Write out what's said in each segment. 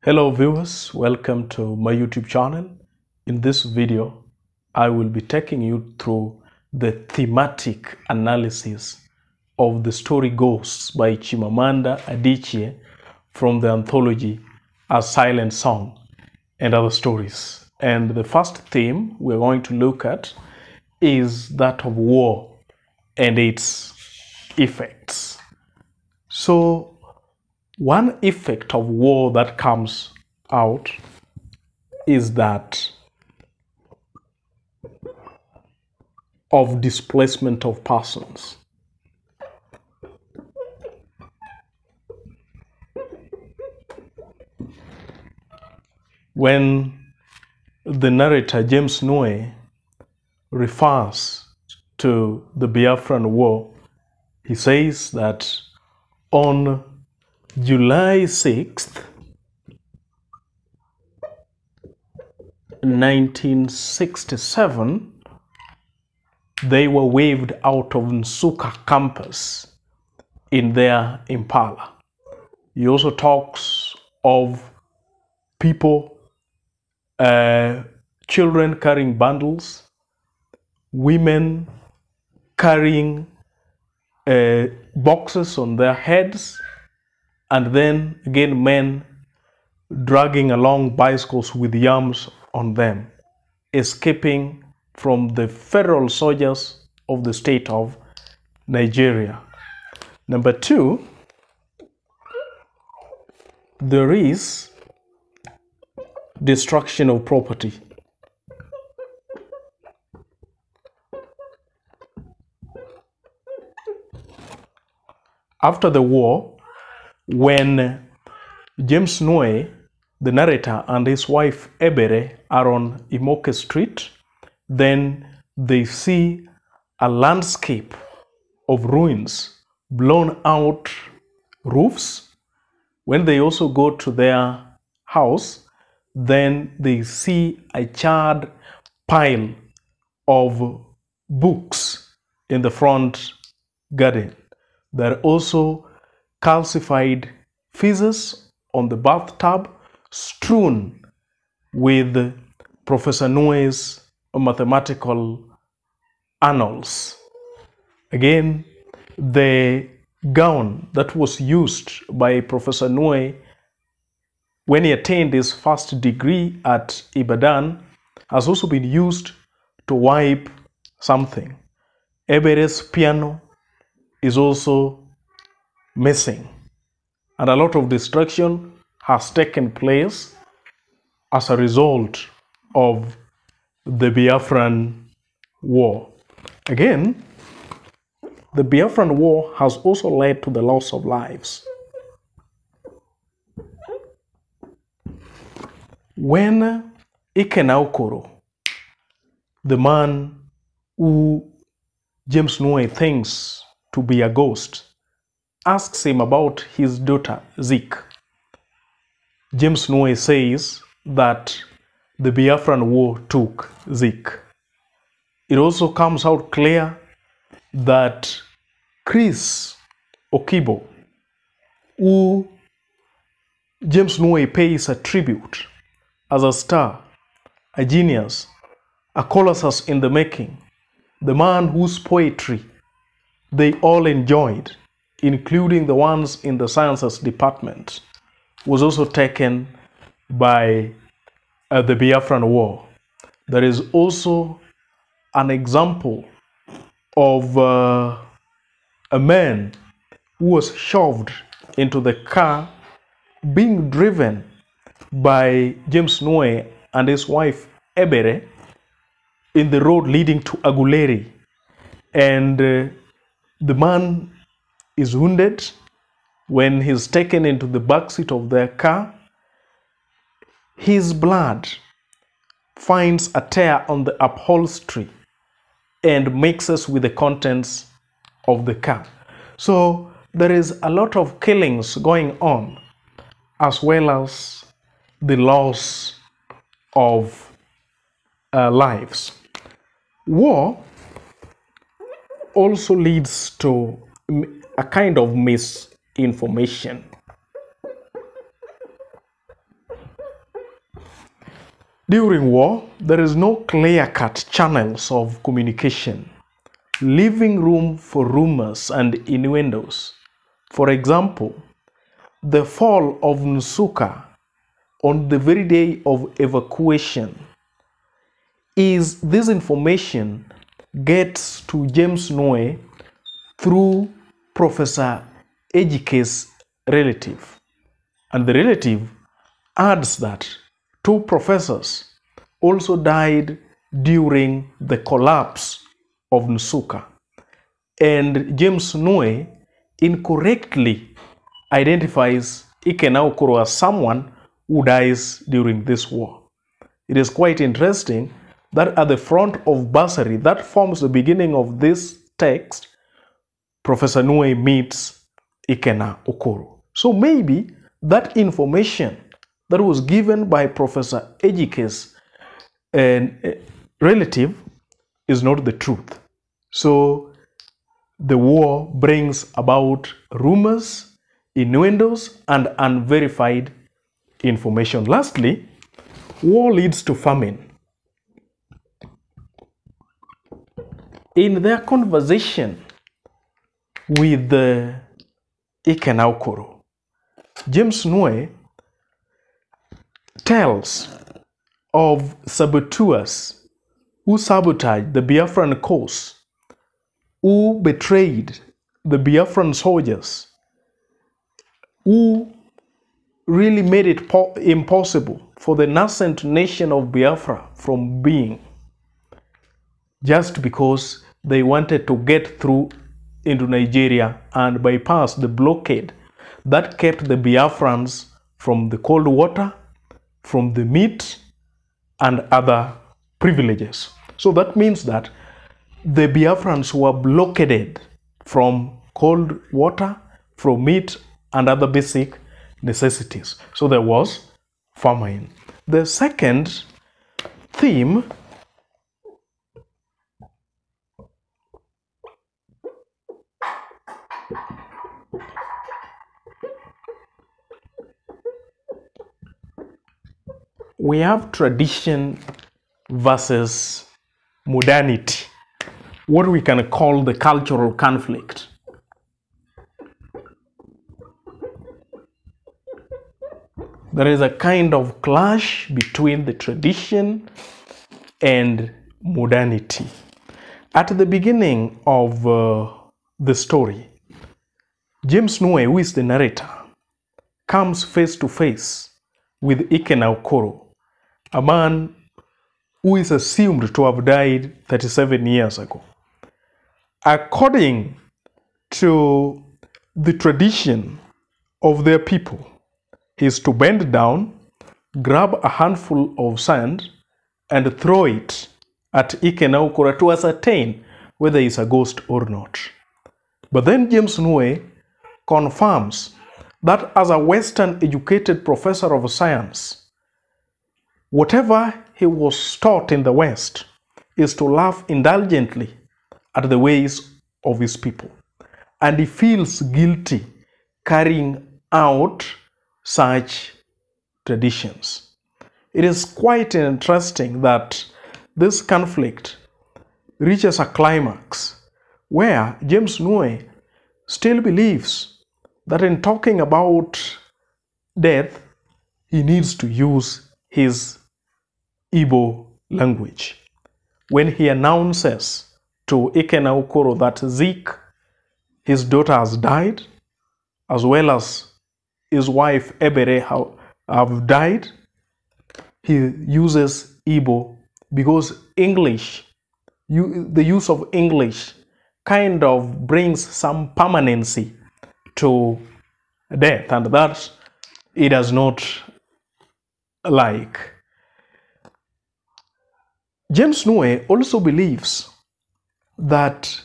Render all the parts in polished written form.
Hello viewers, welcome to my YouTube channel. In this video, I will be taking you through the thematic analysis of the story Ghosts by Chimamanda Adichie from the anthology A Silent Song and Other Stories. And the first theme we're going to look at is that of war and its effects. So, one effect of war that comes out is that of displacement of persons. When the narrator James Nwoye refers to the Biafran War, he says that on July 6th, 1967, they were waved out of Nsukka campus in their Impala. He also talks of people, children carrying bundles, women carrying boxes on their heads, and then again men dragging along bicycles with yams on them, escaping from the federal soldiers of the state of Nigeria. Number two, there is destruction of property. After the war, when James Nwoye, the narrator, and his wife Ebere are on Imoke Street, then they see a landscape of ruins, blown out roofs. When they also go to their house, then they see a charred pile of books in the front garden. There are also calcified feces on the bathtub, strewn with Professor Nwoye's mathematical annals. Again, the gown that was used by Professor Nwoye when he attained his first degree at Ibadan has also been used to wipe something. Ebere's piano is also missing, and a lot of destruction has taken place as a result of the Biafran War. Again, the Biafran War has also led to the loss of lives. When Ikenna Okoro, the man who James Nwoye thinks to be a ghost, asks him about his daughter Zik, James Nwoye says that the Biafran War took Zik. It also comes out clear that Chris Okibo, who James Nwoye pays a tribute as a star, a genius, a colossus in the making, the man whose poetry they all enjoyed, including the ones in the sciences department, was also taken by the Biafran War. There is also an example of a man who was shoved into the car being driven by James Nwoye and his wife Ebere in the road leading to Aguleri, and the man is wounded. When he's taken into the backseat of their car, his blood finds a tear on the upholstery and mixes with the contents of the car. So there is a lot of killings going on, as well as the loss of lives. War also leads to a kind of misinformation. During war, there is no clear-cut channels of communication, leaving room for rumors and innuendos. For example, the fall of Nsukka on the very day of evacuation is this information gets to James Nwoye through Professor Adichie's relative. And the relative adds that two professors also died during the collapse of Nsukka. And James Nwoye incorrectly identifies Ikenna Okoro as someone who dies during this war. It is quite interesting that at the front of bursary that forms the beginning of this text, Professor Nwoye meets Ikenna Okoro. So maybe that information that was given by Professor Adichie's relative is not the truth. So the war brings about rumors, innuendos, and unverified information. Lastly, war leads to famine. In their conversation with Ikenna Okoro, James Nwoye tells of saboteurs who sabotaged the Biafran cause, who betrayed the Biafran soldiers, who really made it impossible for the nascent nation of Biafra from being, just because they wanted to get through into Nigeria and bypass the blockade that kept the Biafrans from the cold water, from the meat, and other privileges. So that means that the Biafrans were blockaded from cold water, from meat, and other basic necessities. So there was famine. The second theme we have tradition versus modernity, what we can call the cultural conflict. There is a kind of clash between the tradition and modernity. At the beginning of the story, James Nwoye, who is the narrator, comes face to face with Ikenna Okoro, a man who is assumed to have died 37 years ago. According to the tradition of their people, he is to bend down, grab a handful of sand, and throw it at Ikenna Okoro to ascertain whether he is a ghost or not. But then James Nwoye confirms that as a Western educated professor of science, whatever he was taught in the West is to laugh indulgently at the ways of his people. And he feels guilty carrying out such traditions. It is quite interesting that this conflict reaches a climax where James Nwoye still believes that in talking about death, he needs to use his Igbo language. When he announces to Ikenna Okoro that Zeke, his daughter, has died, as well as his wife Ebere have died, he uses Igbo because English, the use of English kind of brings some permanency to death, and that he does not like. James Nwoye also believes that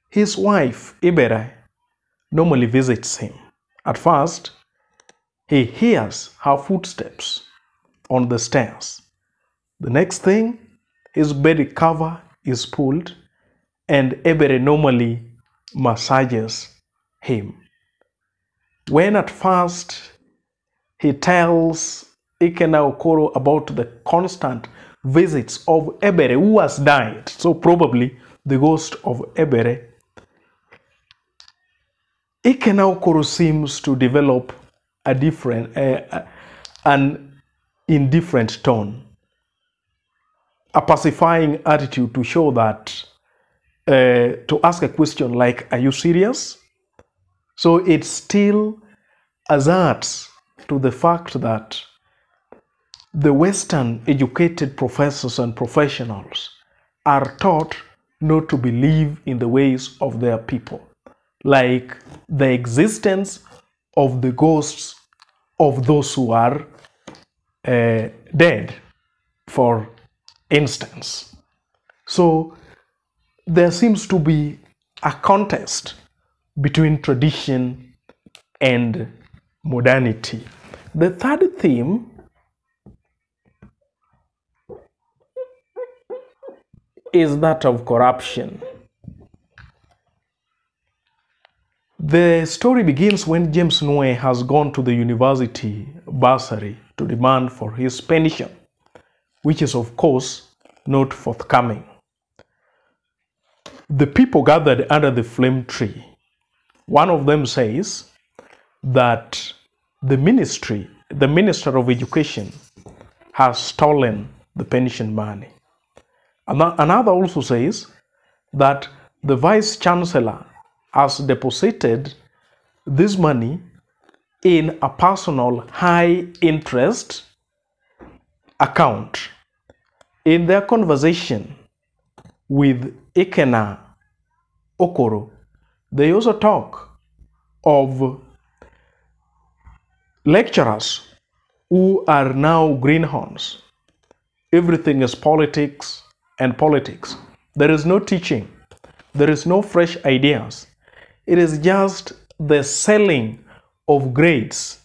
his wife Ebere normally visits him. At first, he hears her footsteps on the stairs. The next thing, his bed cover is pulled, and Ebere normally massages him. When at first he tells Ikenna Okoro about the constant visits of Ebere, who has died. So probably the ghost of Ebere. Ikenna Okoro seems to develop a different, an indifferent tone, a pacifying attitude to show that, to ask a question like, are you serious? So it still asserts to the fact that the Western educated professors and professionals are taught not to believe in the ways of their people, like the existence of the ghosts of those who are dead, for instance. So there seems to be a contest between tradition and modernity. The third theme is that of corruption. The story begins when James Nwoye has gone to the university bursary to demand for his pension, which is of course not forthcoming. The people gathered under the flame tree. One of them says that the Minister of Education has stolen the pension money. Another also says that the Vice Chancellor has deposited this money in a personal high interest account. In their conversation with Ikenna Okoro, they also talk of lecturers who are now greenhorns. Everything is politics and politics. There is no teaching. There is no fresh ideas. It is just the selling of grades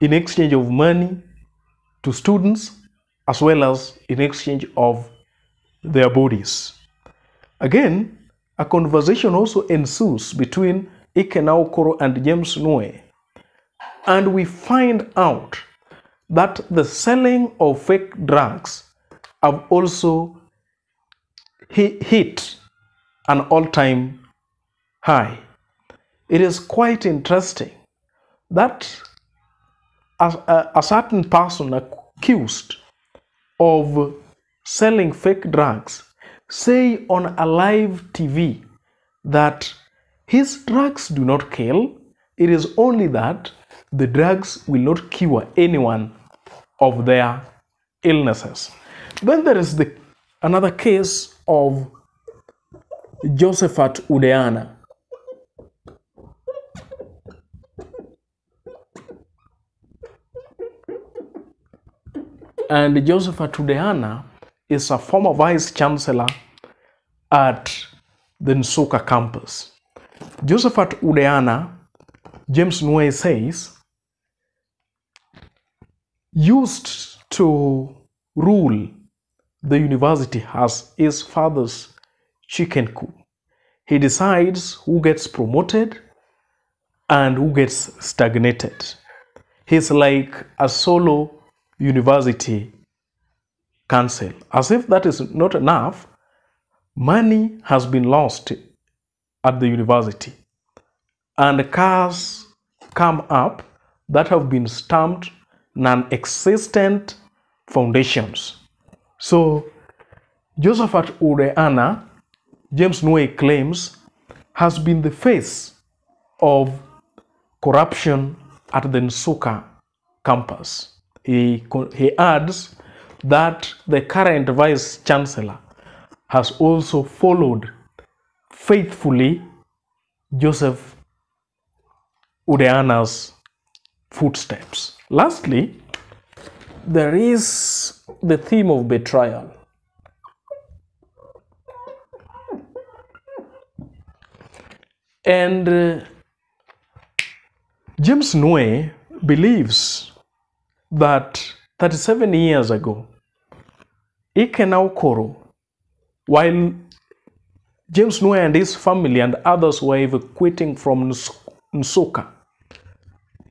in exchange of money to students, as well as in exchange of their bodies. Again, a conversation also ensues between Ikenna Okoro and James Nwoye, and we find out that the selling of fake drugs have also hit an all-time high. It is quite interesting that a certain person accused of selling fake drugs say on a live TV that his drugs do not kill. It is only that the drugs will not cure anyone of their illnesses. Then there is another case of Josephat Udeana. And Josephat Udeana is a former vice chancellor at the Nsukka campus. Josephat Udeana, James Nwoye says, used to rule the university as his father's chicken coop. He decides who gets promoted and who gets stagnated. He's like a solo university council. As if that is not enough, money has been lost at the university, and cars come up that have been stamped non-existent foundations. So Josephat Udeana, James Nwoye claims, has been the face of corruption at the Nsukka campus. He adds that the current vice chancellor has also followed faithfully Joseph Udeana's footsteps. Lastly, there is the theme of betrayal. And James Nwoye believes that 37 years ago, Ikenna Okoro, while James Nwoye and his family and others were evacuating from Nsukka,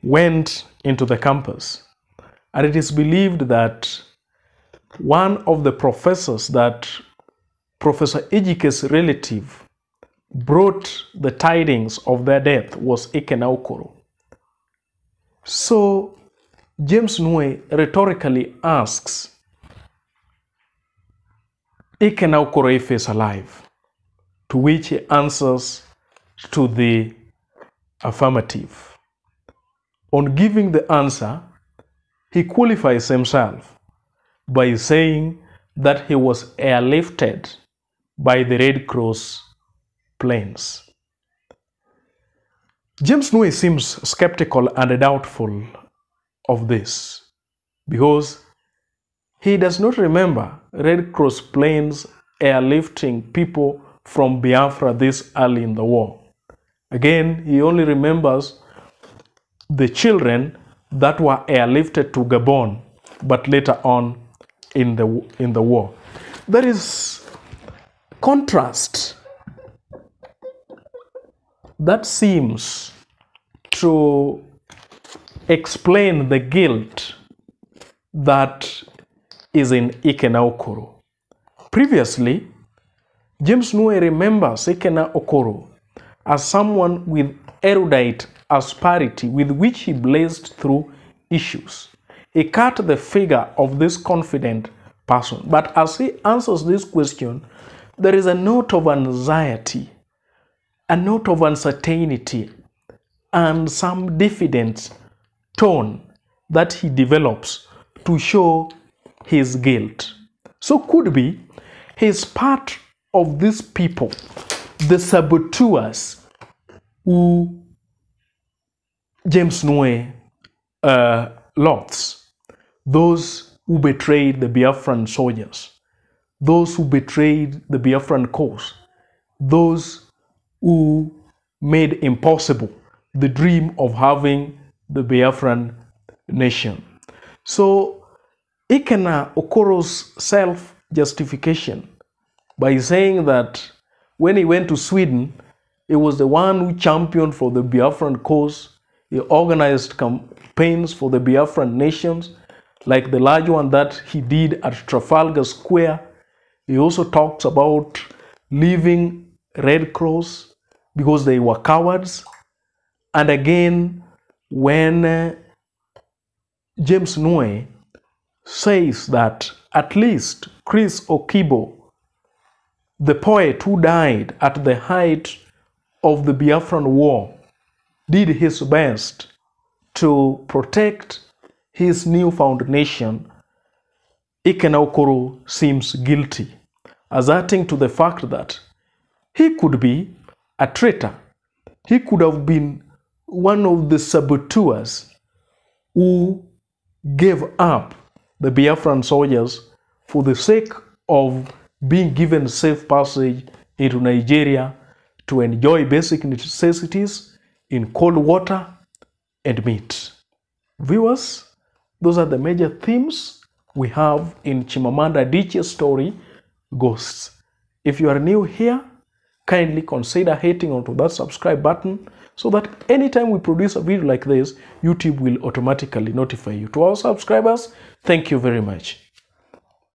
went into the campus. And it is believed that one of the professors that Professor Adichie's relative brought the tidings of their death was Ikenna Okoro. So James Nwoye rhetorically asks Ikenna Okoro if he is alive, to which he answers to the affirmative. On giving the answer, he qualifies himself by saying that he was airlifted by the Red Cross planes. James Nwoye seems skeptical and doubtful of this because he does not remember Red Cross planes airlifting people from Biafra this early in the war. Again, he only remembers the children that were airlifted to Gabon, but later on in the war. There is contrast that seems to explain the guilt that is in Ikenna Okoro. Previously, James Nwoye remembers Ikenna Okoro as someone with erudite asperity with which he blazed through issues. He cut the figure of this confident person. But as he answers this question, there is a note of anxiety, a note of uncertainty, and some diffident tone that he develops to show his guilt. So could be he's part of these people, the saboteurs who James Nwoye loathes, those who betrayed the Biafran soldiers, those who betrayed the Biafran cause, those who made impossible the dream of having the Biafran nation. So Ikenna Okoro's self-justification by saying that when he went to Sweden, he was the one who championed for the Biafran cause. He organized campaigns for the Biafran nations, like the large one that he did at Trafalgar Square. He also talks about leaving Red Cross because they were cowards. And again, when James Nwoye says that at least Chris Okibo, the poet who died at the height of the Biafran War, did his best to protect his newfound nation, Ikenna Okoro seems guilty, asserting to the fact that he could be a traitor. He could have been one of the saboteurs who gave up the Biafran soldiers for the sake of being given safe passage into Nigeria to enjoy basic necessities in cold water and meat. Viewers, those are the major themes we have in Chimamanda Adichie's story, Ghosts. If you are new here, kindly consider hitting onto that subscribe button so that anytime we produce a video like this, YouTube will automatically notify you. To our subscribers, thank you very much.